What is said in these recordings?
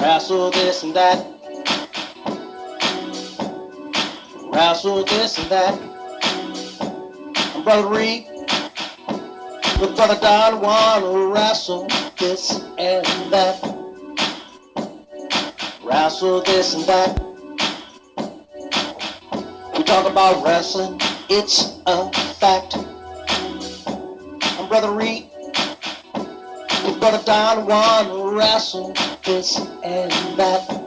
Wrestle this and that. Wrestle this and that. I'm Brother Reed with Brother Don. Wanna wrestle this and that. Wrestle this and that. We talk about wrestling, it's a fact. I'm Brother Reed with Brother Don. Wanna wrestle this and that.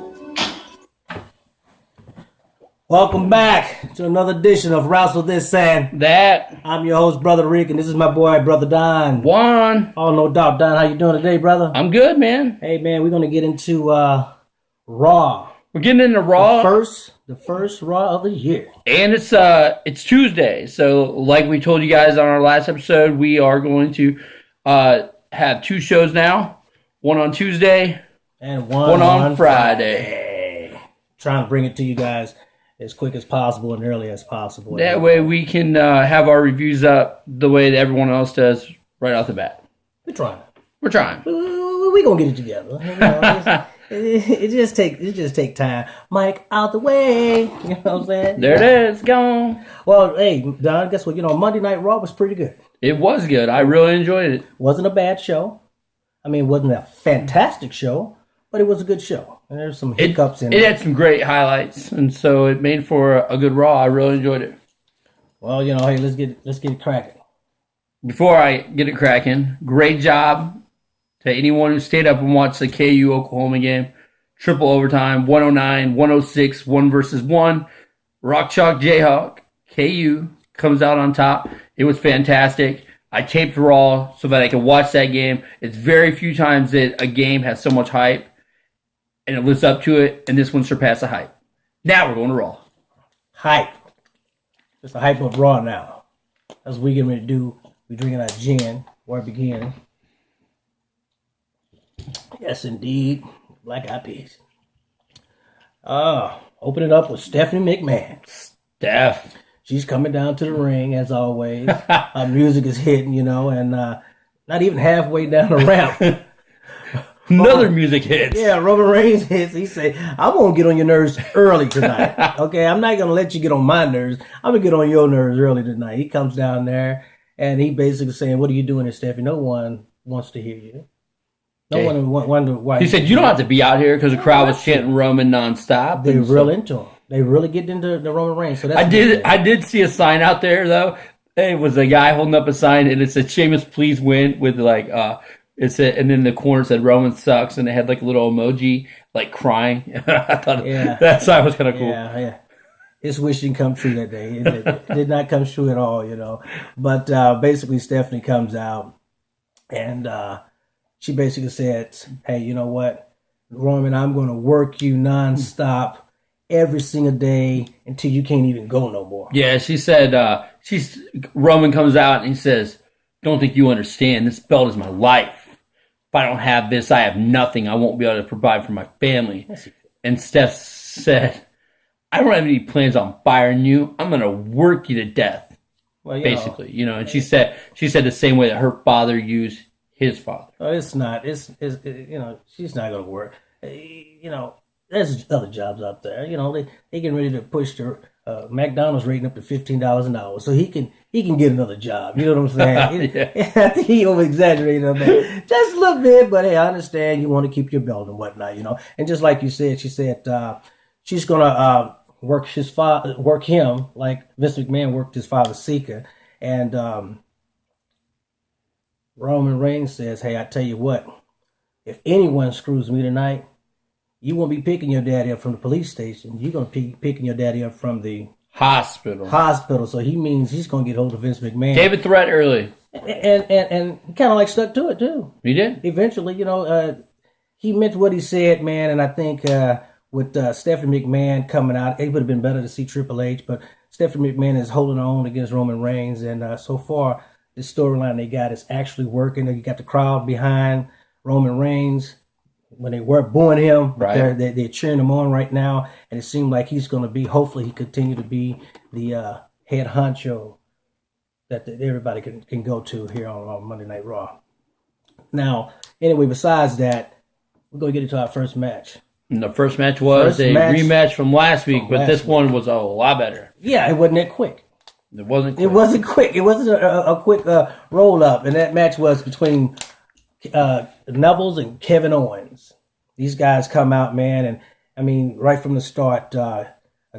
Welcome back to another edition of Wrestle This and That. I'm your host, Brother Rick, and this is my boy, Brother Don. Juan. Oh, no doubt. Don, how you doing today, brother? I'm good, man. Hey, man, we're going to get into Raw. We're getting into Raw. The first Raw of the year. And it's Tuesday. So like we told you guys on our last episode, we are going to have two shows now. One on Tuesday. And one on Friday. Trying to bring it to you guys as quick as possible and early as possible. That way we can have our reviews up the way that everyone else does right off the bat. We're trying. We're trying. We're going to get it together. You know, it just take time. Mike, out the way. You know what I'm saying? There it is. Gone. Well, hey, Don, guess what? You know, Monday Night Raw was pretty good. It was good. I really enjoyed it. Wasn't a bad show. I mean, it wasn't a fantastic show, but it was a good show. And there's some hiccups in it. It had some great highlights, and so it made for a good Raw. I really enjoyed it. Well, you know, hey, let's get it cracking. Before I get it cracking, great job to anyone who stayed up and watched the KU Oklahoma game. Triple overtime, 109, 106, 1 versus 1. Rock Chalk Jayhawk, KU comes out on top. It was fantastic. I taped Raw so that I could watch that game. It's very few times that a game has so much hype and it lives up to it, and this one surpassed the hype. Now we're going to Raw. Hype. Just the hype of Raw now. That's what we're getting ready to do. We're drinking our gin where it began. Yes, indeed. Black Eyed Peas. Open it up with Stephanie McMahon. Steph. She's coming down to the ring, as always. Her music is hitting, you know, and not even halfway down the ramp. Another music hits. Yeah, Roman Reigns hits. He say, I'm going to get on your nerves early tonight. Okay, I'm not going to let you get on my nerves. I'm going to get on your nerves early tonight. He comes down there, and he basically saying, what are you doing here, Stephanie? No one wants to hear you. No one wonder why. He said, you don't have to be out here because the crowd was chanting Roman nonstop. They're real into him. They really get into the Roman Reigns. So that's I did see a sign out there, though. It was a guy holding up a sign, and it said, Sheamus, please win, with like, it said, and then the corner said Roman sucks, and they had like a little emoji, like crying. I thought that sign was kind of cool. Yeah. His wish didn't come true that day. It did not come true at all, you know. But basically, Stephanie comes out, and she basically said, hey, you know what, Roman, I'm going to work you nonstop every single day until you can't even go no more. Yeah, she said, Roman comes out and he says, don't think you understand. This belt is my life. If I don't have this, I have nothing. I won't be able to provide for my family. And Steph said, I don't have any plans on firing you. I'm going to work you to death. Well, basically, you know, and she said the same way that her father used his father. Oh, it's not. It's you know, she's not going to work. You know, there's other jobs out there. You know, they getting ready to push the McDonald's rating up to $15 an hour, so he can get another job. You know what I'm saying? Yeah. I think he over exaggerated on that just a little bit, but hey, I understand you want to keep your belt and whatnot, you know. And just like you said, she said she's gonna work him like Vince McMahon worked his father Sika, and Roman Reigns says, hey, I tell you what, if anyone screws me tonight, you won't be picking your daddy up from the police station. You're going to be picking your daddy up from the hospital. So he means he's going to get hold of Vince McMahon. Gave a threat early. And kind of like stuck to it, too. He did? Eventually, you know, he meant what he said, man. And I think with Stephanie McMahon coming out, it would have been better to see Triple H. But Stephanie McMahon is holding on against Roman Reigns. And so far, the storyline they got is actually working. You got the crowd behind Roman Reigns. When they were booing him, right. they're cheering him on right now, and it seemed like he's going to be, hopefully he continue to be the head honcho that everybody can go to here on Monday Night Raw. Now, anyway, besides that, we're going to get into our first match. And the first match was rematch from last week, but this one was a lot better. Yeah, it wasn't that quick. It wasn't quick. It wasn't quick. It wasn't a quick roll up. And that match was between Neville's and Kevin Owens. These guys come out, man, and I mean, right from the start,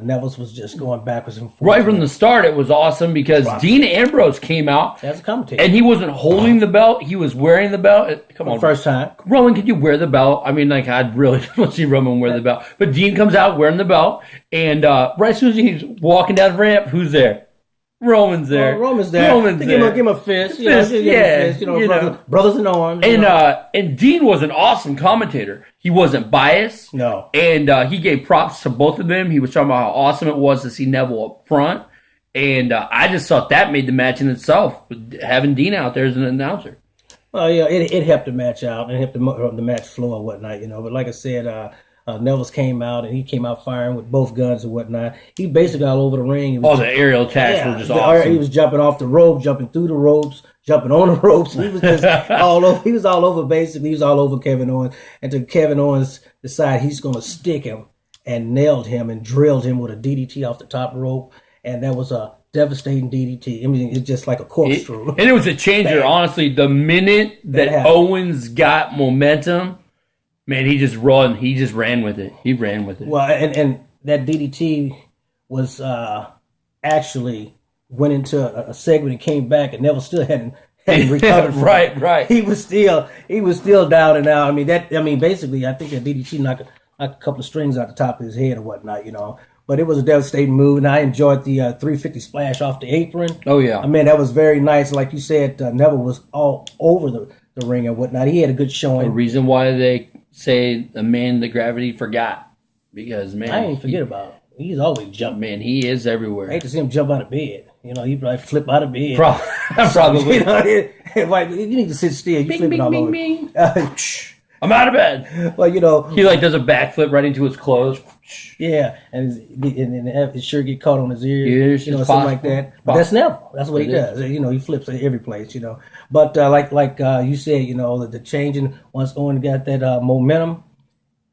Neville's was just going backwards and forwards. Right from the start, it was awesome because Dean Ambrose came out as a commentator, and he wasn't holding the belt; he was wearing the belt. Come on, first time, Roman, could you wear the belt? I mean, like I'd really want to see Roman wear the belt, but Dean comes out wearing the belt, and right as soon as he's walking down the ramp, who's there? Roman's there. Roman's there. Roman's there. Give him a fist. Give him a fist. Brothers in arms. And Dean was an awesome commentator. He wasn't biased. No. And he gave props to both of them. He was talking about how awesome it was to see Neville up front. And I just thought that made the match in itself, with having Dean out there as an announcer. Well, yeah, it helped the match out and helped the match flow and whatnot, But like I said, Neville's came out, and he came out firing with both guns and whatnot. He basically all over the ring. The aerial attacks were just awesome. He was jumping off the rope, jumping through the ropes, jumping on the ropes. He was just all over. He was all over, basically. He was all over Kevin Owens. Until Kevin Owens decided he's going to stick him and nailed him and drilled him with a DDT off the top rope. And that was a devastating DDT. I mean, it's just like a corkscrew. And it was a changer, honestly. The minute that Owens got momentum, man, he just ran with it. He ran with it. Well, and that DDT was actually went into a segment and came back, and Neville still hadn't recovered from it. Right. He was still down and out. Basically, I think that DDT knocked a couple of strings out the top of his head or whatnot, But it was a devastating move, and I enjoyed the 350 splash off the apron. Oh yeah, that was very nice. Like you said, Neville was all over the ring and whatnot. He had a good showing. The reason why they say the man that gravity forgot, because man, I ain't forget about him. He's always jumping. Man, he is everywhere. I hate to see him jump out of bed. He'd like flip out of bed. Probably. You need to sit still. You flipping all over. Bing. I'm out of bed. Well, he does a backflip right into his clothes. Yeah, and his shirt get caught on his ears, something like that. But that's Neville. That's what he does. He flips at every place. But like you said, the changing once Owen got that momentum.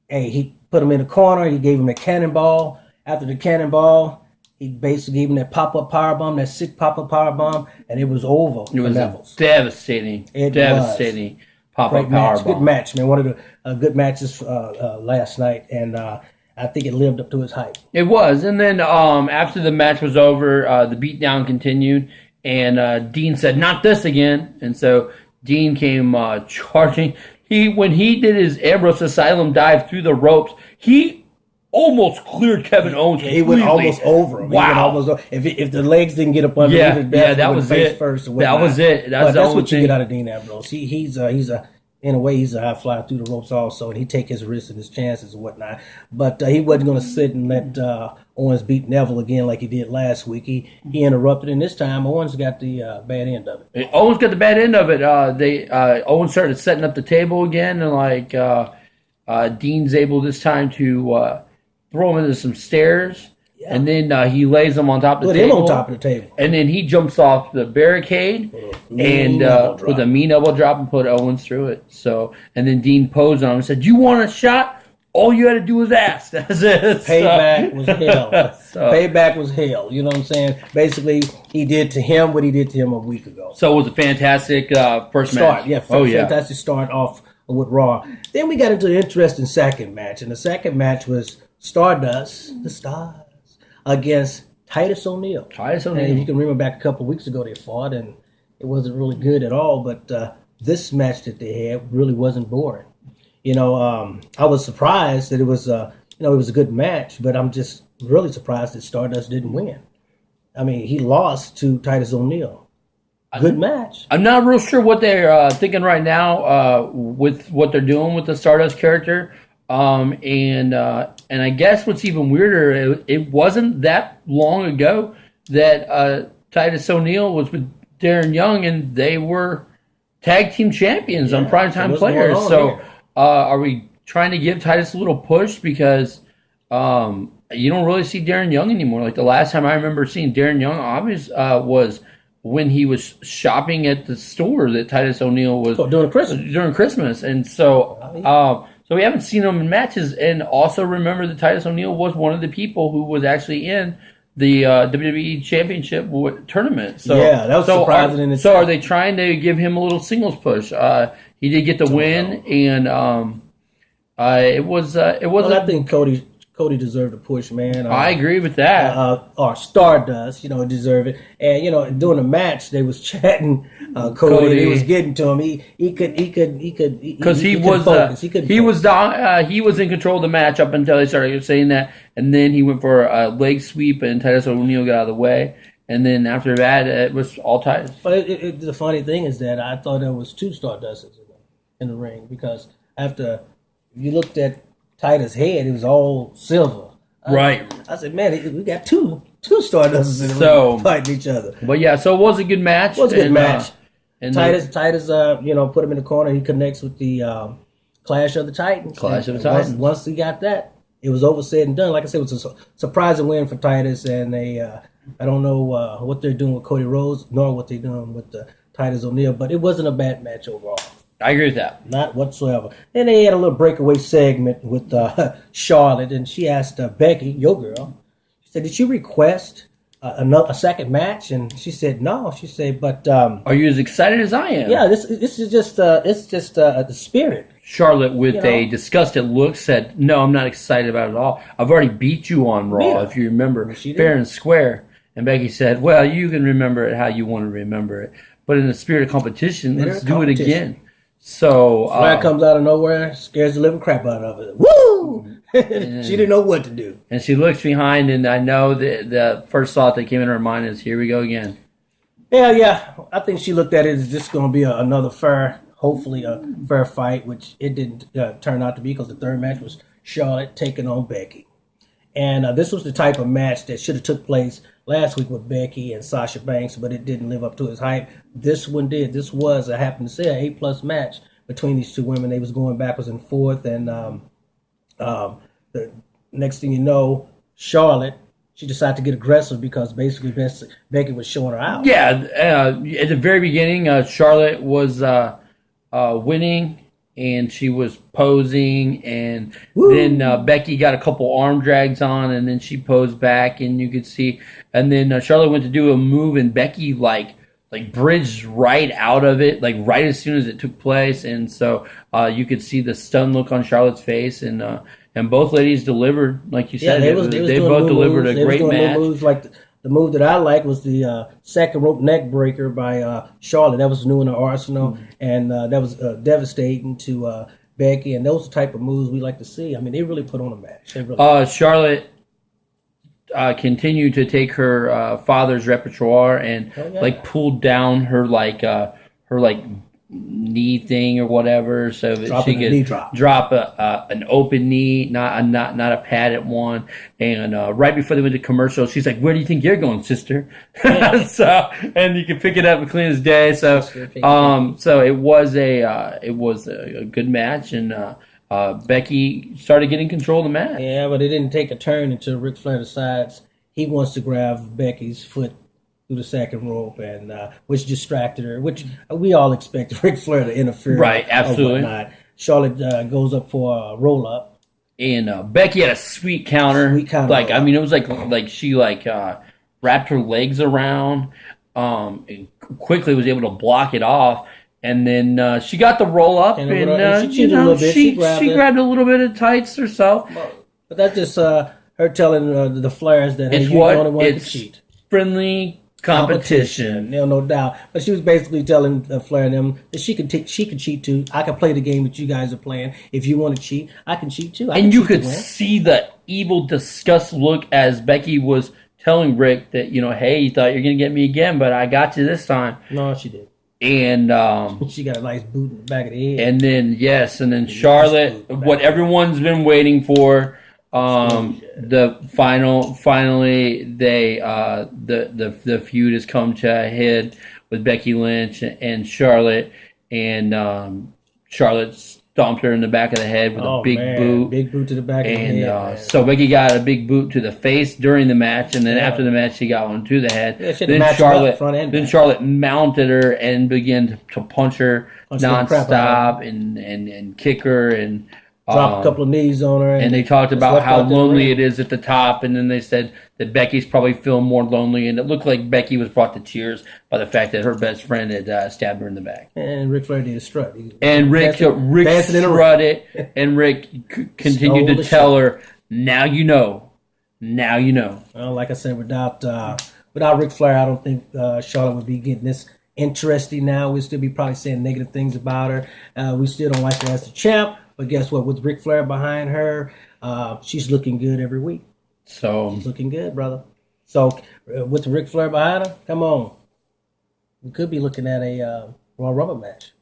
Hey, he put him in the corner. He gave him a cannonball. After the cannonball, he basically gave him that pop-up powerbomb, that sick pop-up powerbomb, and it was over. It was devastating. Devastating pop-up powerbomb. Good match, man. One of the good matches last night, and I think it lived up to its hype. It was, and then after the match was over, the beatdown continued, and Dean said, "Not this again," and so Dean came charging. When he did his Ambrose Asylum dive through the ropes, he almost cleared Kevin Owens. He went almost over him. Wow! If the legs didn't get up under him, that was it. First that was it. That's what you get out of Dean Ambrose. He's in a way, he's a high flyer through the ropes also, and he take his risks and his chances and whatnot. But he wasn't going to sit and let Owens beat Neville again like he did last week. He interrupted, and this time Owens got the bad end of it. Owens got the bad end of it. Owens started setting up the table again, and Dean's able this time to throw him into some stairs. Yeah. And then he lays him on top of the table. Put him on top of the table. And then he jumps off the barricade and with a mean elbow drop and put Owens through it. So, and then Dean posed on him and said, "You want a shot? All you had to do was ask." That's it. Payback was hell. Payback was hell. You know what I'm saying? Basically, he did to him what he did to him a week ago. So it was a fantastic first start. match. Yeah, fantastic start off with Raw. Then we got into an interesting second match. And the second match was Stardust, the Stars, against Titus O'Neil. And you can remember back a couple of weeks ago they fought, and it wasn't really good at all. But this match that they had really wasn't boring. I was surprised that it was it was a good match, but I'm just really surprised that Stardust didn't win. He lost to Titus O'Neil. Good match. I'm not real sure what they're thinking right now with what they're doing with the Stardust character. And I guess what's even weirder, it wasn't that long ago that Titus O'Neil was with Darren Young, and they were tag team champions on Primetime Players. So are we trying to give Titus a little push because you don't really see Darren Young anymore? Like the last time I remember seeing Darren Young was when he was shopping at the store that Titus O'Neil was during Christmas. And so So we haven't seen him in matches. And also remember that Titus O'Neil was one of the people who was actually in the WWE Championship tournament. So yeah, that was surprising. So are they trying to give him a little singles push? He did get the win, and it was. I think Cody deserved a push, man. I agree with that. Or Stardust, deserve it. And during the match, they was chatting Cody. He was getting to him. He could because he was in control of the match up until they started saying that, and then he went for a leg sweep, and Titus O'Neil got out of the way. And then after that, it was all Titus. But the funny thing is that I thought there was 2 Stardusts in the ring, because after you looked at Titus' head, it was all silver. Right. I said, man, we got two Stardusts in the ring fighting each other. But yeah, so it was a good match. It was a good match. And Titus, put him in the corner. He connects with the Clash of the Titans. Once he got that, it was over, said and done. Like I said, it was a surprising win for Titus, and I don't know what they're doing with Cody Rhodes, nor what they're doing with Titus O'Neil, but it wasn't a bad match overall. I agree with that. Not whatsoever. And they had a little breakaway segment with Charlotte, and she asked Becky, your girl, she said, did you request a second match? And she said, no. She said, but... are you as excited as I am? Yeah, this is just the spirit. Charlotte, with a disgusted look, said, no, I'm not excited about it at all. I've already beat you on Raw, if you remember, fair and square. And Becky said, well, you can remember it how you want to remember it. But in the spirit of competition, let's do it again. So Flair comes out of nowhere, scares the living crap out of it. Woo! She didn't know what to do. And she looks behind, and I know the first thought that came in her mind is, here we go again. Yeah. I think she looked at it as just going to be another hopefully a fair fight, which it didn't turn out to be, because the third match was Charlotte taking on Becky. And this was the type of match that should have took place last week with Becky and Sasha Banks, but it didn't live up to its hype. This one did. This was, I happen to say, an A+ match between these two women. They was going backwards and forth, and the next thing you know, Charlotte, she decided to get aggressive because basically Becky was showing her out. Yeah, at the very beginning, Charlotte was winning, and she was posing, and then Becky got a couple arm drags on, and then she posed back, and you could see, and then Charlotte went to do a move, and Becky like bridged right out of it, like right as soon as it took place, and so you could see the stunned look on Charlotte's face, and both ladies delivered, like you said. They both delivered a great match. Moves like the move that I like was the second rope neck breaker by Charlotte. That was new in the arsenal, and that was devastating to Becky. And those are the type of moves we like to see. I mean, they really put on a match. Charlotte continued to take her father's repertoire and pulled down her knee thing or whatever, so that she could drop an open knee, not a padded one. And right before they went to commercial, she's like, "Where do you think you're going, sister?" Yeah. So, and you can pick it up and clean as day. So, so it was a good match, and Becky started getting control of the match. Yeah, but it didn't take a turn until Ric Flair decides he wants to grab Becky's foot through the second rope, and which distracted her, which we all expected Ric Flair to interfere. Right, absolutely. Charlotte goes up for a roll-up. And Becky had a sweet counter. I mean, it was like she wrapped her legs around, and quickly was able to block it off. And then she got the roll-up, and she grabbed a little bit of tights herself. But that's just her telling the Flairs that you're the only one to cheat. Friendly competition. No doubt. But she was basically telling Flair and them that she could cheat too. I can play the game that you guys are playing. If you want to cheat, I can cheat too. And you could see the evil disgust look as Becky was telling Rick that, hey, you thought you're going to get me again, but I got you this time. No, she did. And she got a nice boot in the back of the head. And then Charlotte, what everyone's been waiting for. Finally the feud has come to a head with Becky Lynch and Charlotte, and Charlotte stomped her in the back of the head with a big boot to the back of the head. And so Becky got a big boot to the face during the match, and then after the match she got one to the head. Then Charlotte mounted her and began to punch her nonstop and kick her, and Dropped a couple of knees on her. And they talked about how left out lonely it is at the top. And then they said that Becky's probably feeling more lonely. And it looked like Becky was brought to tears by the fact that her best friend had stabbed her in the back. And Ric Flair did a strut. And Rick strutted, and Rick continued to tell her, now you know. Now you know. Well, like I said, without Ric Flair, I don't think Charlotte would be getting this interesting now. We'd still be probably saying negative things about her. We still don't like her as the champ. But guess what? With Ric Flair behind her, she's looking good every week. So she's looking good, brother. So with Ric Flair behind her, come on. We could be looking at a Royal Rumble match.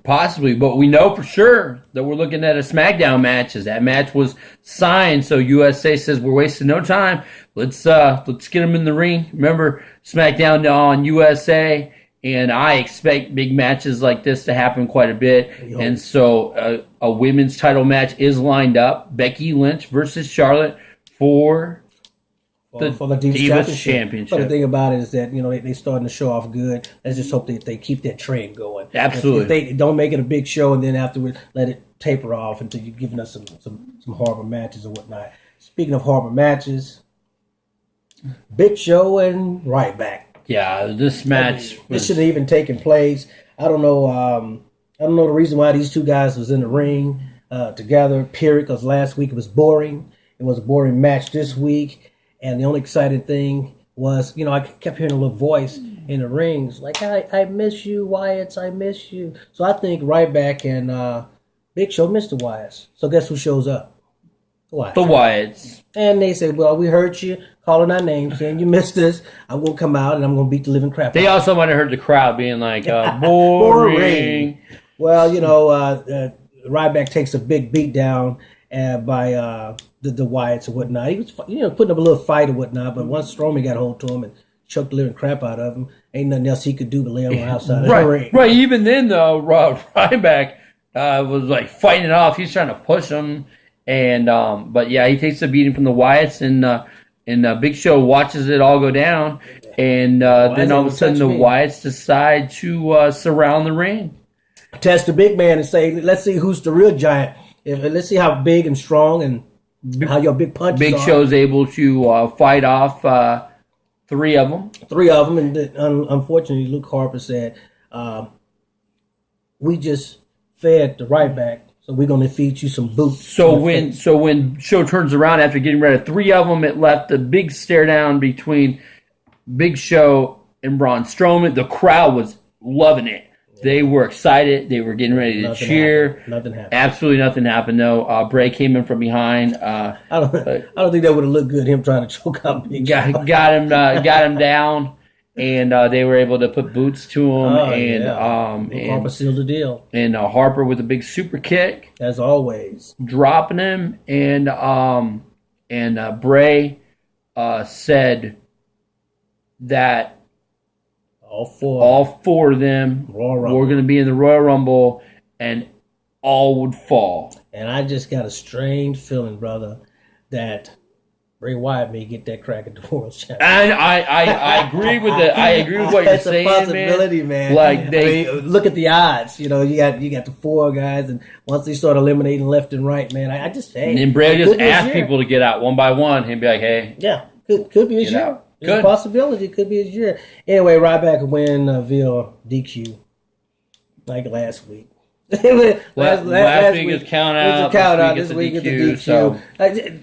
Possibly, but we know for sure that we're looking at a SmackDown match, as that match was signed. So USA says we're wasting no time. Let's get them in the ring. Remember, SmackDown on USA. And I expect big matches like this to happen quite a bit. And so a women's title match is lined up. Becky Lynch versus Charlotte for the Divas Championship. But the thing about it is that, they're starting to show off good. Let's just hope that they keep that trend going. Absolutely. If they don't make it a big show and then afterwards let it taper off until you're giving us some horrible matches or whatnot. Speaking of horrible matches, Big Show and Ryback. Yeah, this match. This shouldn't have even taken place. I don't know the reason why these two guys was in the ring together, period, because last week it was boring. It was a boring match this week. And the only exciting thing was, I kept hearing a little voice in the rings, like, I miss you, Wyatts, I miss you. So I think Ryback and Big Show missed the Wyatts. So guess who shows up? The Wyatts. And they said, well, we heard you calling our names, saying you missed us. I'm going to come out and I'm going to beat the living crap out of you. They also might have heard the crowd being like, boring. Well, Ryback takes a big beat down by the Wyatts and whatnot. He was, putting up a little fight or whatnot, but once Strowman got hold to him and choked the living crap out of him, ain't nothing else he could do but lay on the outside of the ring. Right, even then, though, Ryback was like fighting it off. He's trying to push him. And but yeah, he takes a beating from the Wyatts, and Big Show watches it all go down, and then all of a sudden the Wyatts decide to surround the ring, test the big man, and say, "Let's see who's the real giant. Let's see how big and strong and how your big punches Big are." Show's able to fight off three of them. And unfortunately, Luke Harper said, "We just fed the Ryback. So we're going to feed you some boots." So when Show turns around after getting rid of three of them, it left a big stare down between Big Show and Braun Strowman. The crowd was loving it. They were excited. They were getting ready to cheer. Nothing happened. Absolutely nothing happened. No, Bray came in from behind. I don't think that would have looked good. Him trying to choke out Big Show. Got him down. And they were able to put boots to him, Harper sealed the deal. And Harper with a big super kick, as always, dropping him. And Bray said that all four of them were going to be in the Royal Rumble, and all would fall. And I just got a strange feeling, brother, that Bray Wyatt may get that crack at the world championship. And I agree with it. I agree with what you're saying, man. That's a possibility, man. Like look at the odds. You got the four guys, and once they start eliminating left and right, man, I just say. And then Bray just ask people to get out one by one. He'd be like, "Hey, yeah, could be his year. There's a possibility. It could be his year." Anyway, Ryback win via DQ, like last week. last week is count out. This week is the DQ. So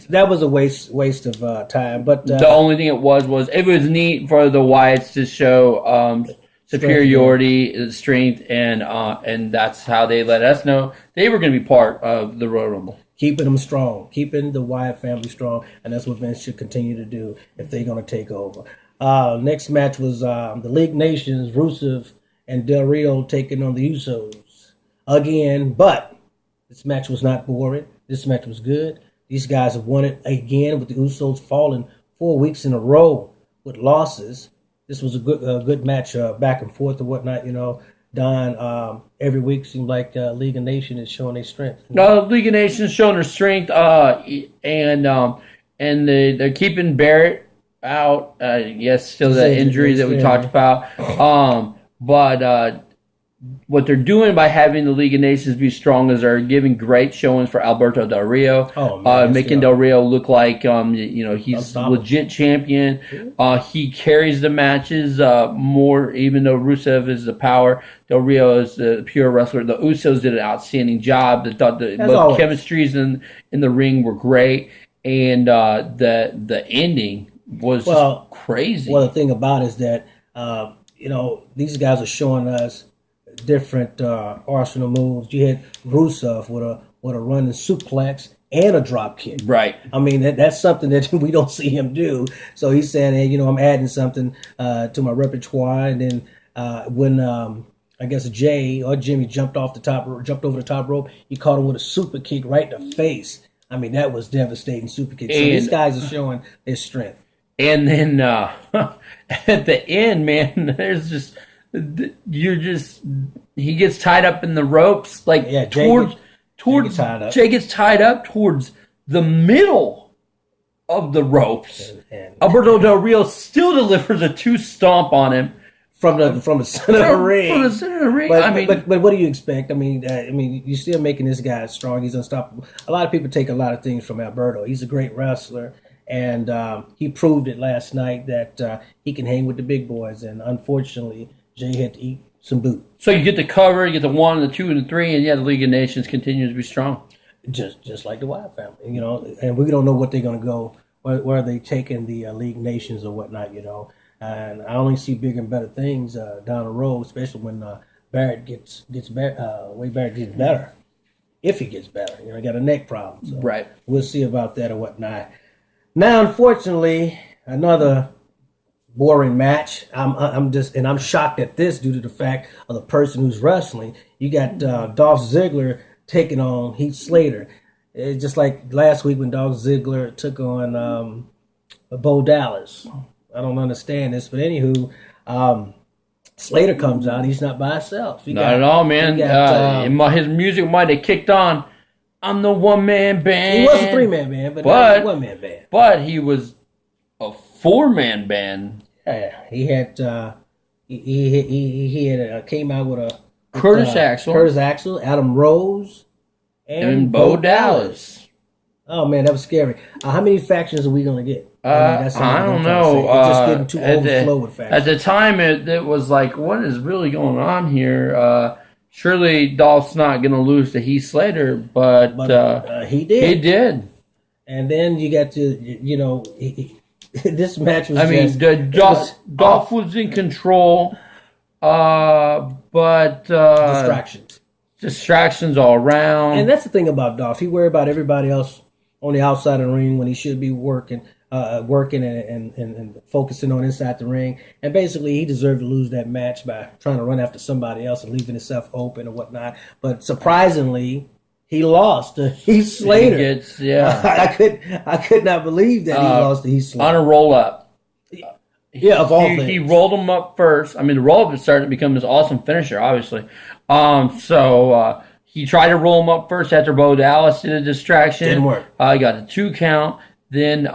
that was a waste of time. But the only thing it was it was neat for the Wyatts to show superiority, strength, and that's how they let us know they were going to be part of the Royal Rumble. Keeping them strong, keeping the Wyatt family strong, and that's what Vince should continue to do if they're going to take over. Next match was the League Nations, Rusev and Del Rio taking on the Usos again, but this match was not boring. This match was good. These guys have won it again with the Usos falling 4 weeks in a row with losses. This was a good match, back and forth and whatnot. Don, every week seems like League of Nations is showing their strength. No, League of Nations showing their strength, and they're keeping Barrett out. Yes, still that injury that we talked about. But what they're doing by having the League of Nations be strong is they're giving great showings for Alberto Del Rio, making Del Rio look like he's a legit champion. He carries the matches more, even though Rusev is the power. Del Rio is the pure wrestler. The Usos did an outstanding job. The chemistries in the ring were great, and the ending was just crazy. Well, the thing about it is that these guys are showing us different arsenal moves. You had Rusev with a running suplex and a drop kick. Right. I mean, that's something that we don't see him do. So he's saying, hey, I'm adding something to my repertoire. And then when I guess Jay or Jimmy jumped over the top rope, he caught him with a super kick right in the face. I mean, that was devastating super kick. So these guys are showing their strength. And then at the end, man, there's just he gets tied up in the ropes, Jay gets tied up towards the middle of the ropes. And Alberto Del Rio still delivers a 2 stomp on him from the center of the ring. From the center of the ring. But what do you expect? I mean, you're still making this guy strong. He's unstoppable. A lot of people take a lot of things from Alberto. He's a great wrestler. And he proved it last night that he can hang with the big boys. And unfortunately, Jay had to eat some boot. So you get the cover, you get the 1, the 2, and the 3, and the League of Nations continues to be strong. Just like the Wyatt family, And we don't know what they're going to go, where they taking the League Nations or whatnot, And I only see bigger and better things down the road, especially when Barrett gets better. Wade Barrett gets better, if he gets better. He got a neck problem, so right. We'll see about that or whatnot. Now, unfortunately, another boring match. I'm shocked at this due to the fact of the person who's wrestling. You got Dolph Ziggler taking on Heath Slater. It's just like last week when Dolph Ziggler took on Bo Dallas. I don't understand this, but anywho, Slater comes out. He's not by himself. Not at all, man. His music might have kicked on. I'm the one-man band. He was a 3-man band, but not a 1-man band. But he was a 4-man band. Yeah, he had he had came out with a Curtis Axel, Adam Rose, and Bo Dallas. Oh man, that was scary. How many factions are we gonna get? I don't know. Just getting too overflow with factions. At the time, it was like, what is really going on here? Surely Dolph's not going to lose to Heath Slater, but he did. He did. And then you got to, this match was Dolph was in control, but distractions all around. And that's the thing about Dolph. He worried about everybody else on the outside of the ring when he should be working and focusing on inside the ring. And basically, he deserved to lose that match by trying to run after somebody else and leaving himself open and whatnot. But surprisingly, he lost to Heath Slater. I could not believe that he lost to Heath Slater. On a roll-up. Yeah, of all things. He rolled him up first. I mean, the roll-up is starting to become this awesome finisher, obviously. He tried to roll him up first after Bo Dallas did a distraction. Didn't work. He got a 2 count. Then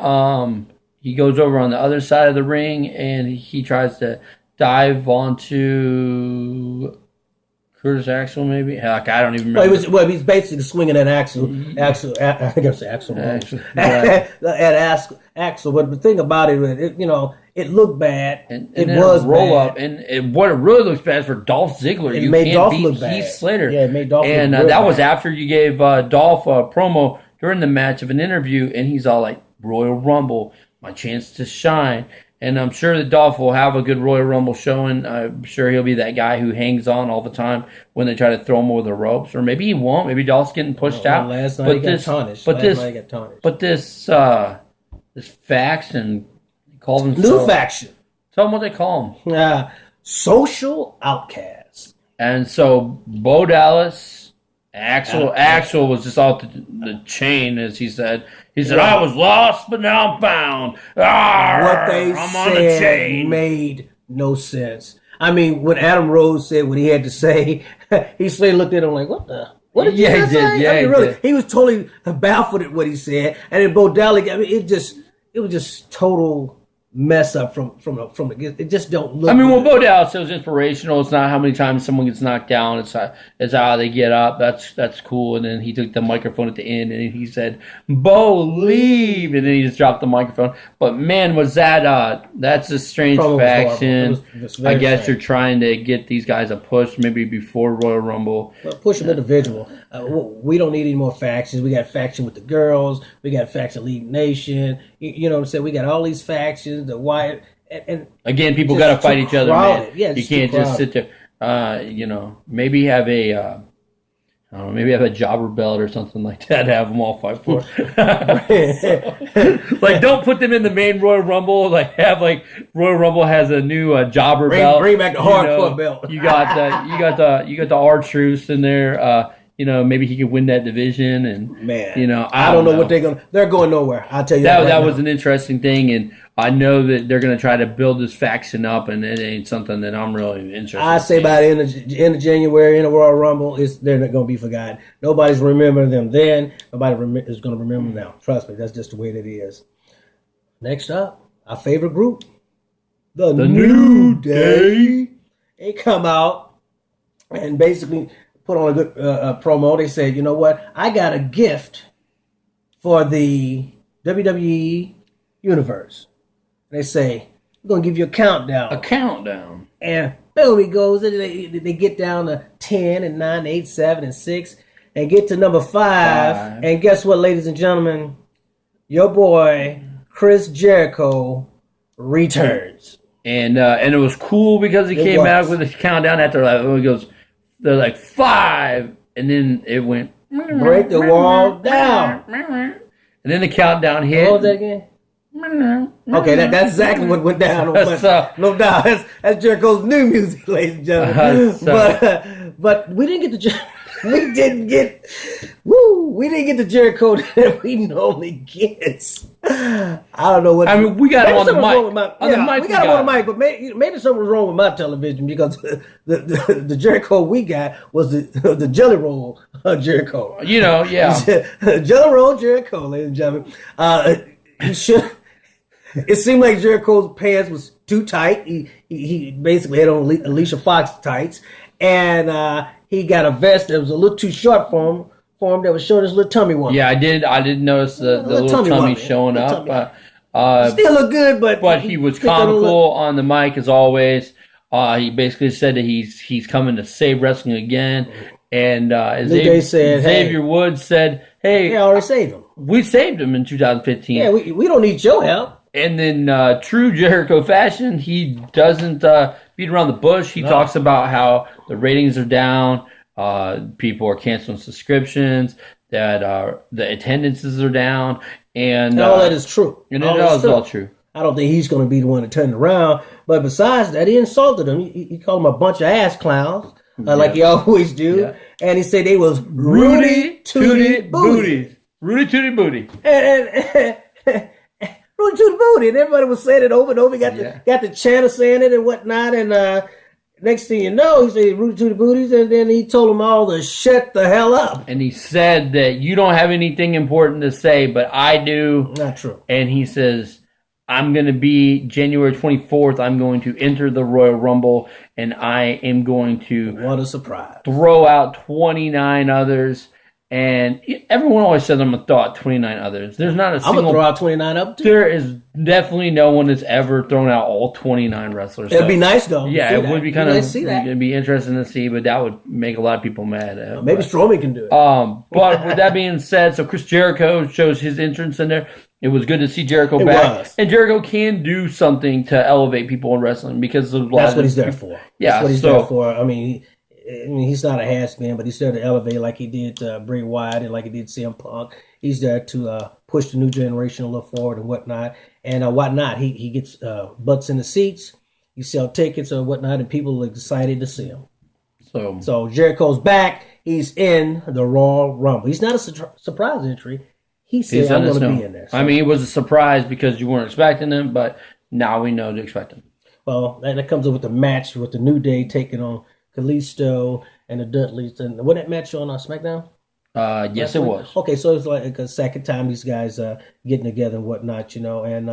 he goes over on the other side of the ring and he tries to dive onto Curtis Axel, maybe. Heck, I don't even remember. He's basically swinging at Axel. I think I said Axel. At Axel. But the thing about it, it looked bad. It was roll up, and what it really looks bad is for Dolph Ziggler. It you made can't Dolph beat look bad. Heath Slater. Yeah, it made Dolph look and real that bad. was after you gave Dolph a promo during the match of an interview, and he's all like, Royal Rumble, my chance to shine. And I'm sure that Dolph will have a good Royal Rumble showing. I'm sure he'll be that guy who hangs on all the time when they try to throw him over the ropes. Or maybe he won't. Maybe Dolph's getting pushed out. Last night he got tarnished. But this faction, they call them New faction. Tell them what they call them. Social outcasts. And so Bo Dallas, Axel was just off the chain, as he said. He said, I was lost, but now I'm found. What they I'm on the chain. Made no sense. I mean, when Adam Rose said what he had to say, he looked at him like, what did you say? Did. He was totally baffled at what he said. And then Bo Dallas, I mean, it was just total mess up from the. It just don't look. I mean, well, good. Bo Dallas, it was inspirational. It's not how many times someone gets knocked down. It's how they get up. That's cool. And then he took the microphone at the end and he said, "Bo, leave," and then he just dropped the microphone. But man, was that's a strange Promo was faction. horrible. It was I very guess strange. you're trying to get these guys a push maybe before Royal Rumble. But push them individual. We don't need any more factions. We got faction with the girls. We got faction League Nation. You know what I'm saying? We got all these factions. The Wyatt and Again, people just got to fight too each other, crowded. man. Yeah, you just too can't just sit crowded. there. Maybe have a, I don't know, maybe have a jobber belt or something like that. Have them all fight for. Like, don't put them in the main Royal Rumble. Like, have like Royal Rumble has a new jobber belt. Bring back the hardcore belt. You got the R-Truth in there. Maybe he could win that division, and Man, I don't know what they're going nowhere. I'll tell you that was an interesting thing, and I know that they're going to try to build this faction up, and it ain't something that I'm really interested. I say by the end of January in the Royal Rumble, they're not going to be forgotten. Nobody's remembering them then. Nobody is going to remember them now. Trust me, that's just the way that it is. Next up, our favorite group, the New Day. They come out and basically put on a good promo. They said, you know what? I got a gift for the WWE Universe. They say, we're going to give you a countdown. A countdown. And boom, he goes. And they get down to 10 and 9, 8, 7, and 6. And get to number 5. And guess what, ladies and gentlemen? Your boy, Chris Jericho, returns. And it was cool because he came out with a countdown after they're like 5, and then it went break the wall down. And then the countdown hit. What was that again? Okay, that's exactly what went down. No doubt, that's Jericho's new music, ladies and gentlemen. But we didn't get we didn't get the Jericho that we normally get. I don't know what. I mean, we got him on the mic. We got him on the mic, but maybe something was wrong with my television because the Jericho we got was the Jelly Roll Jericho. Jelly Roll Jericho, ladies and gentlemen. He should. It seemed like Jericho's pants was too tight. He basically had on Alicia Fox tights, and he got a vest that was a little too short for him. That was showing his little tummy one. Yeah, I did notice the little tummy showing up. Still look good, but he was comical on the mic as always. He basically said that he's coming to save wrestling again. And Xavier Woods said, "Hey, I already saved him. We saved him in 2015. Yeah, we don't need your help." And then, true Jericho fashion, he doesn't beat around the bush. He talks about how the ratings are down, people are canceling subscriptions, that the attendances are down, and all that is true. And it is all true. I don't think he's going to be the one to turn it around. But besides that, he insulted him. He called him a bunch of ass clowns, like he always do. Yeah. And he said they was Rudy Tooty Booty. Rudy Tooty Booty. And Rudy Tooty Booty. And everybody was saying it over and over. Got the channel saying it and whatnot. And next thing you know, he said Rudy Tooty Booties. And then he told them all to shut the hell up. And he said that you don't have anything important to say, but I do. Not true. And he says, I'm going to be January 24th. I'm going to enter the Royal Rumble, and I am going to what a surprise throw out 29 others. And everyone always says I'm going to throw out 29 others. There's not a single. I'm going to throw out 29 up too. There is definitely no one that's ever thrown out all 29 wrestlers. It'd be nice though. Yeah, it would be kind of. It'd be interesting to see, but that would make a lot of people mad. Maybe Strowman can do it. But with that being said, so Chris Jericho shows his entrance in there. It was good to see Jericho back. And Jericho can do something to elevate people in wrestling because of that's what he's there for. Yeah, that's what he's there for. I mean, he's not a has-been, but he's there to elevate like he did Bray Wyatt and like he did CM Punk. He's there to push the new generation a little forward and whatnot. And whatnot, he gets butts in the seats. You sell tickets or whatnot, and people are excited to see him. So Jericho's back. He's in the Royal Rumble. He's not a surprise entry. He said, I'm going to be in there. So. I mean, it was a surprise because you weren't expecting him, but now we know to expect him. Well, that comes up with the match with the New Day taking on Kalisto and the Dudleys. And was that match on SmackDown? Yes, it was. Okay, so it's like a second time these guys getting together and whatnot, you know. And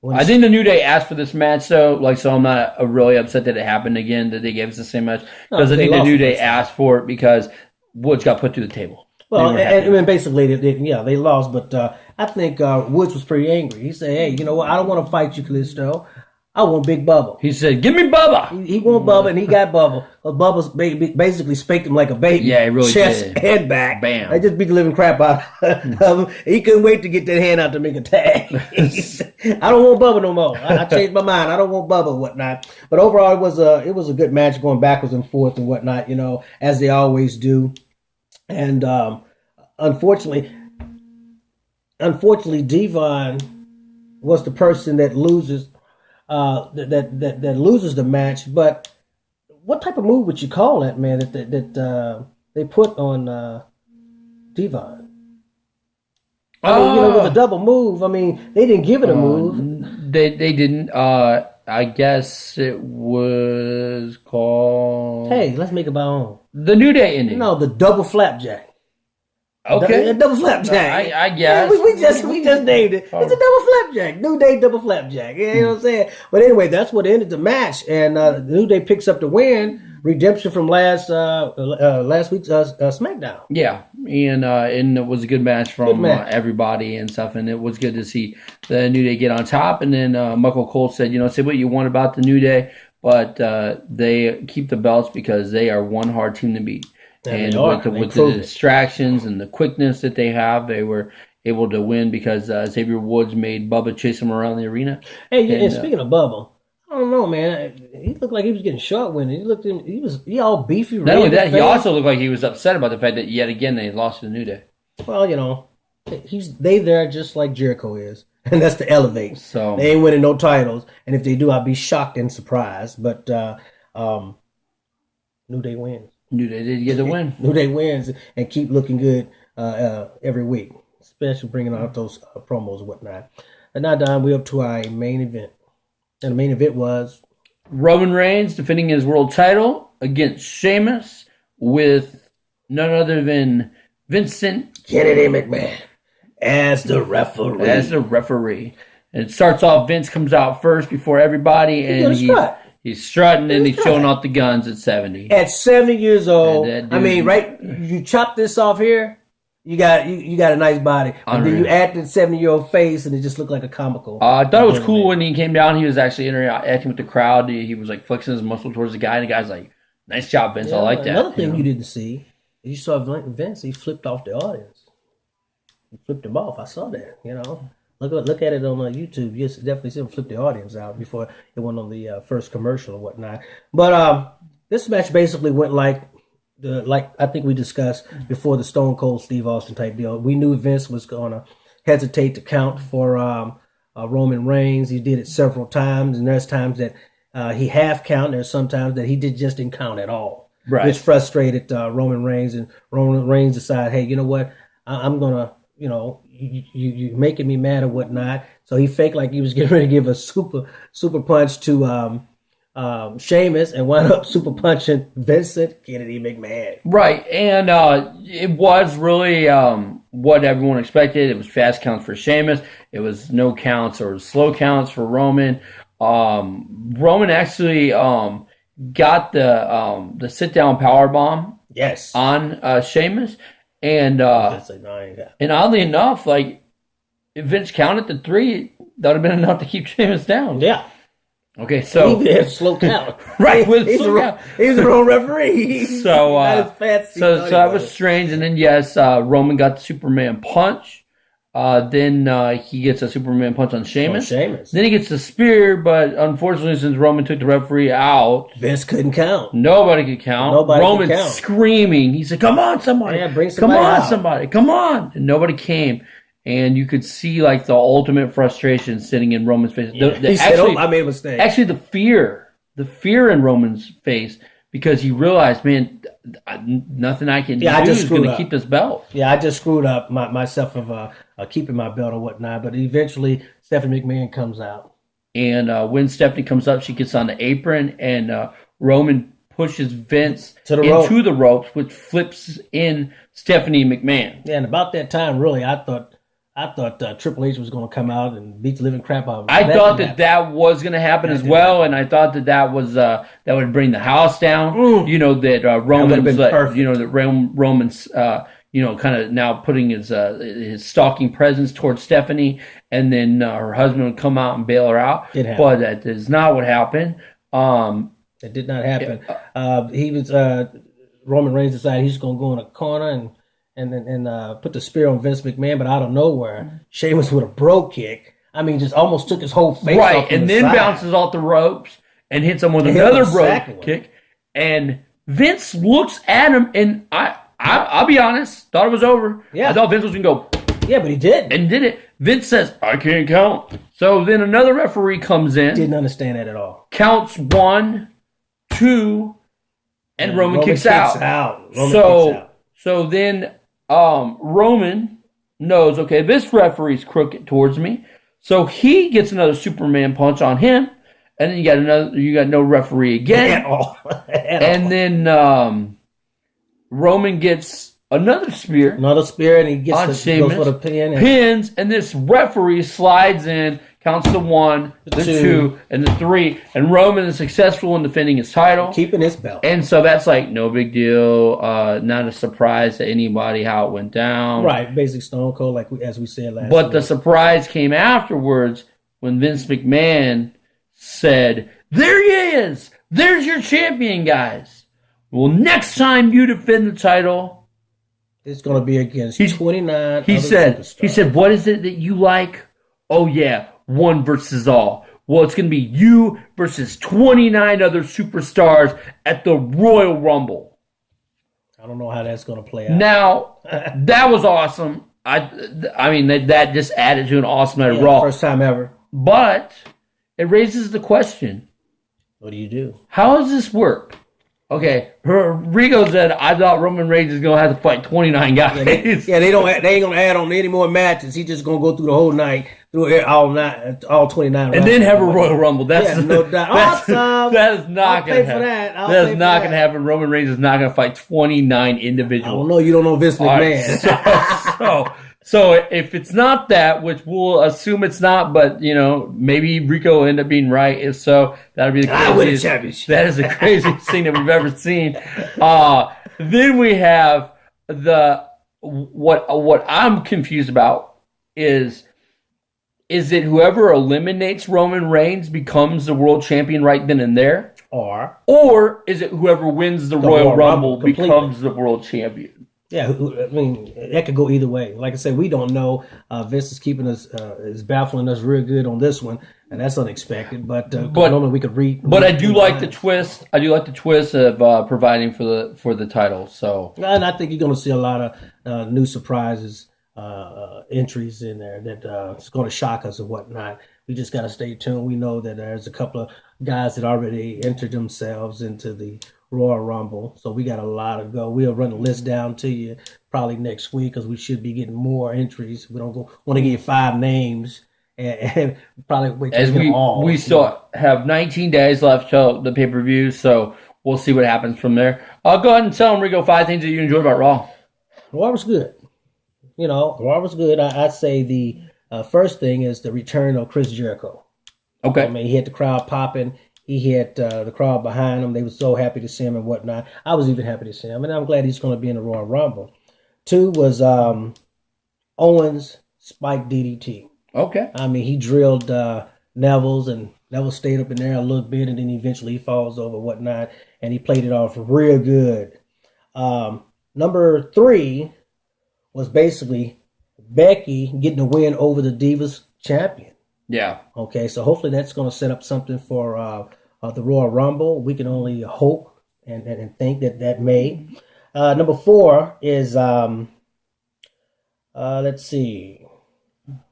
I think the New Day asked for this match, so I'm not really upset that it happened again, that they gave us the same match. Because I think the New Day asked for it because Woods got put through the table. Well, and basically, they lost, but I think Woods was pretty angry. He said, hey, you know what? I don't want to fight you, Kalisto. I want Big Bubba. He said, give me Bubba. He want Bubba, and he got Bubba. Bubba's basically spanked him like a baby. Yeah, he really Chest did. and back. Bam. They just beat the living crap out of him. He couldn't wait to get that hand out to make a tag. I don't want Bubba no more. I changed my mind. I don't want Bubba and whatnot. But overall, it was a good match going backwards and forth and whatnot, as they always do. And unfortunately, Devon was the person that loses. That loses the match, but what type of move would you call that, man? That they put on Devon? I mean, with a double move. I mean, they didn't give it a move. They didn't. I guess it was called. Hey, let's make it our own. The New Day ending. No, the double flapjack. Okay, double flapjack. I guess we just named it. It's a double flapjack. New Day double flapjack. You know what I'm saying? But anyway, that's what ended the match, and the New Day picks up the win, redemption from last week's SmackDown. Yeah, and it was a good match from everybody and stuff, and it was good to see the New Day get on top. And then Michael Cole said, say what you want about the New Day, but they keep the belts because they are one hard team to beat. And with the distractions and the quickness that they have, they were able to win because Xavier Woods made Bubba chase him around the arena. Hey, and speaking of Bubba, I don't know, man. He looked like he was getting shot when he all beefy. Not only that, he also looked like he was upset about the fact that yet again they lost to the New Day. Well, they there just like Jericho is, and that's to elevate. So they ain't winning no titles, and if they do, I'll be shocked and surprised. But New Day wins. New Day did get the win. New Day wins and keep looking good every week, especially bringing out those promos and whatnot. And now, Don, we're up to our main event. And the main event was Roman Reigns defending his world title against Sheamus with none other than Vincent Kennedy McMahon as the referee. And it starts off, Vince comes out first before everybody, and he's strutting and he's showing off the guns at 70. At 70 years old, I mean, right? You chop this off here, you got a nice body. And then you add the 70-year-old face, and it just looked like a comical. I thought it was cool when he came down. He was actually interacting with the crowd. He was like flexing his muscle towards the guy, and the guy's like, "Nice job, Vince. I like that." Another thing you didn't see, you saw Vince. He flipped off the audience. He flipped him off. I saw that. Look at it on YouTube. You definitely see him flip the audience out before it went on the first commercial or whatnot. But this match basically went like I think we discussed before, the Stone Cold Steve Austin type deal. We knew Vince was going to hesitate to count for Roman Reigns. He did it several times, and there's times that he half count. There's sometimes that he didn't count at all, right? Which frustrated Roman Reigns, and Roman Reigns decided, hey, you know what? I'm gonna, you making me mad or whatnot. So he faked like he was getting ready to give a super punch to Sheamus, and wound up super punching Vincent Kennedy McMahon. Right, and it was really what everyone expected. It was fast counts for Sheamus. It was no counts or slow counts for Roman. Roman actually got the sit down power bomb. Yes, on Sheamus. And oddly enough, like, if Vince counted to 3, that would have been enough to keep Sheamus down. Yeah. Okay, so he had slow count. Right, he's the wrong referee. So that was strange. And then Roman got the Superman punch. Then he gets a Superman punch on Sheamus. Then he gets the spear, but unfortunately, since Roman took the referee out, Vince couldn't count. Nobody could count. Roman's screaming. He said, "Come on, somebody! Come on, somebody! Come on!" And nobody came. And you could see like the ultimate frustration sitting in Roman's face. He said, "I made a mistake." Actually, the fear in Roman's face, because he realized, man, nothing I can do is going to keep this belt. Yeah, I just screwed up myself of keeping my belt or whatnot. But eventually, Stephanie McMahon comes out. And when Stephanie comes up, she gets on the apron, and Roman pushes Vince into the ropes, which flips in Stephanie McMahon. Yeah, and about that time, really, I thought I thought Triple H was going to come out and beat the living crap out of him. I thought that was going to happen as well, and I thought that was that would bring the house down. You know that Roman's Roman's kind of now putting his stalking presence towards Stephanie, and then her husband would come out and bail her out. But that is not what happened. It did not happen. He was Roman Reigns decided he's going to go in a corner and put the spear on Vince McMahon, but out of nowhere, Sheamus with a brogue kick. I mean, just almost took his whole face off. And then bounces off the ropes and hits him with another brogue kick. And Vince looks at him, and I'll be honest, thought it was over. Yeah. I thought Vince was going to go. Yeah, but he did. And did it. Vince says, I can't count. So then another referee comes in. Didn't understand that at all. Counts 1, 2, and Roman kicks out. So then Roman knows, okay, this referee's crooked towards me. So he gets another Superman punch on him, and then you got no referee again. At all. Then Roman gets another spear. And he gets goes for the pin. Pins, and this referee slides in, counts the 1, the 2, and the 3, and Roman is successful in defending his title. Keeping his belt. And so that's like no big deal, not a surprise to anybody how it went down. Right, basic Stone Cold, as we said last But week. the surprise came afterwards when Vince McMahon said, there he is! There's your champion, guys! Well, next time you defend the title, it's going to be against 29 he said, superstars. what is it that you like? Oh, yeah, one versus all. Well, it's going to be you versus 29 other superstars at the Royal Rumble. I don't know how that's going to play out. Now, that was awesome. I mean, that just added to an awesome night of Raw. First time ever. But it raises the question. What do you do? How does this work? Okay, Rico said, I thought Roman Reigns is going to have to fight 29 guys. They ain't going to add on any more matches. He's just going to go through the whole night, through all 29. And then have a Royal Rumble. No doubt. Awesome. That is not going to happen. That is not going to happen. Roman Reigns is not going to fight 29 individuals. I don't know. You don't know Vince McMahon. Right, so if it's not that, which we'll assume it's not, but maybe Rico will end up being right. If so, that'll be the craziest. That is the craziest thing that we've ever seen. Then we have what I'm confused about is it whoever eliminates Roman Reigns becomes the world champion right then and there, or is it whoever wins the Royal Rumble becomes the world champion? Yeah, I mean, that could go either way. Like I said, we don't know. Vince is keeping us, is baffling us real good on this one, and that's unexpected. But normally we could read. But I do like the twist. I do like the twist of providing for the title. So, and I think you're going to see a lot of new surprises, entries in there that it's going to shock us and whatnot. We just got to stay tuned. We know that there's a couple of guys that already entered themselves into the Royal Rumble, so we got a lot to go. We'll run the list down to you probably next week because we should be getting more entries. We don't want to give you 5 names and probably wait till we all. We still have 19 days left till the pay-per-view, so we'll see what happens from there. Go ahead and tell them, Rico, 5 things that you enjoyed about Raw. Raw was good. Raw was good. I'd say the first thing is the return of Chris Jericho. Okay. I mean, he had the crowd popping. He had the crowd behind him. They were so happy to see him and whatnot. I was even happy to see him, and I'm glad he's going to be in the Royal Rumble. 2 was Owens' Spike DDT. Okay. I mean, he drilled Neville's, and Neville stayed up in there a little bit, and then eventually he falls over and whatnot, and he played it off real good. Number 3 was basically Becky getting a win over the Divas champion. Yeah. Okay, so hopefully that's going to set up something for the Royal Rumble. We can only hope and think that may. Number 4 is, let's see,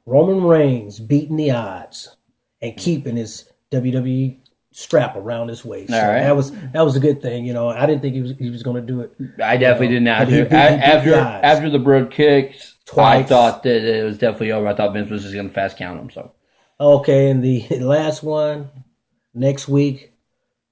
Roman Reigns beating the odds and keeping his WWE strap around his waist. So right. That was a good thing. I didn't think he was going to do it. I definitely didn't after the brogue kicks. Twice. I thought that it was definitely over. I thought Vince was just going to fast count him. So. Okay, and the last one, next week,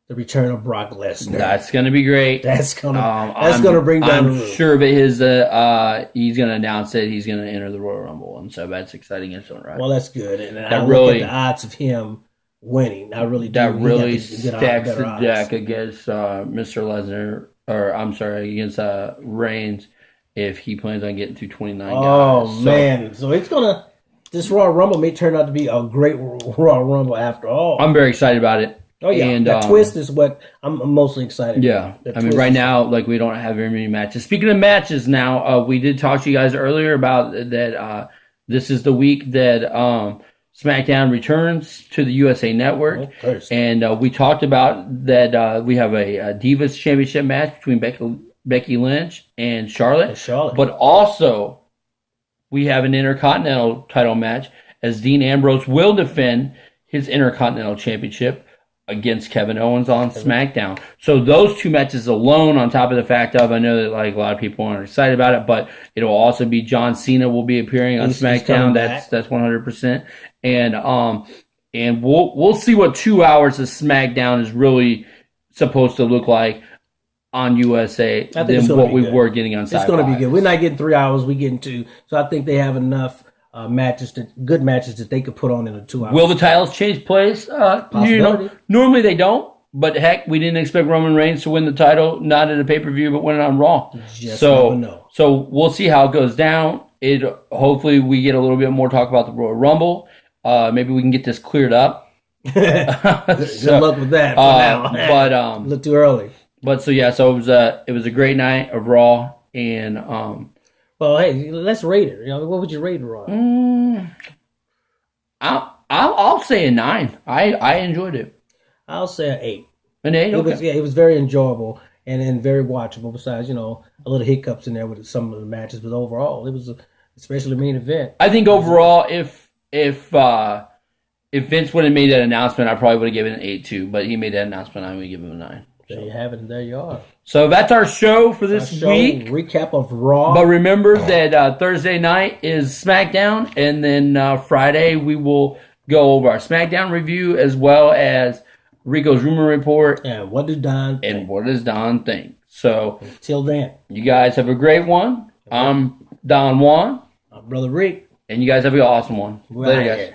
the return of Brock Lesnar. That's gonna be great. That's gonna bring down the I'm roof. sure that he's gonna announce that he's gonna enter the Royal Rumble, and so that's exciting in its own right. Well, that's good, and That I really- look at the odds of him winning. I really do. That He really got the stacks better the odds. deck against Mr. Lesnar, or I'm sorry, against Reigns if he plans on getting through 29 Oh guys. man, so it's gonna. This Royal Rumble may turn out to be a great Royal Rumble after all. I'm very excited about it. Oh yeah, And, that twist is what I'm mostly excited. Yeah, about. I mean, right now, like, we don't have very many matches. Speaking of matches, now we did talk to you guys earlier about that. This is the week that SmackDown returns to the USA Network, and we talked about that. We have a Divas Championship match between Becky Lynch and Charlotte, but also we have an Intercontinental title match as Dean Ambrose will defend his Intercontinental Championship against Kevin Owens on SmackDown. So those two matches alone, on top of the fact of, I know that like a lot of people aren't excited about it, but it will also be John Cena will be appearing on SmackDown. That's 100%. And we'll see what 2 hours of SmackDown is really supposed to look like on USA than what we were getting on Sci-Fi. It's going to be good. We're not getting 3 hours. We're getting 2. So I think they have enough good matches that they could put on in a 2 hours. Will the titles change place? Normally they don't. But heck, we didn't expect Roman Reigns to win the title, not at a pay-per-view, but win it on Raw. So we'll see how it goes down. Hopefully we get a little bit more talk about the Royal Rumble. Maybe we can get this cleared up. Good luck with that for now. But a little too early. But so it was a great night of Raw, and well, hey, let's rate it. What would you rate Raw? I'll say a 9. I enjoyed it. I'll say an 8. An 8. Okay. It was very enjoyable and very watchable. Besides, a little hiccups in there with some of the matches, but overall, it was especially the main event. I think overall, if Vince would have made that announcement, I probably would have given it an 8 too. But he made that announcement, I'm going to give him a 9. There you have it, and there you are. So that's our show for this week. Recap of Raw. But remember that Thursday night is SmackDown, and then Friday we will go over our SmackDown review as well as Rico's Rumor Report. And what does Don think? And what does Don think? So until then, you guys have a great one. I'm Don Juan. I'm Brother Rick. And you guys have an awesome one. Later, guys.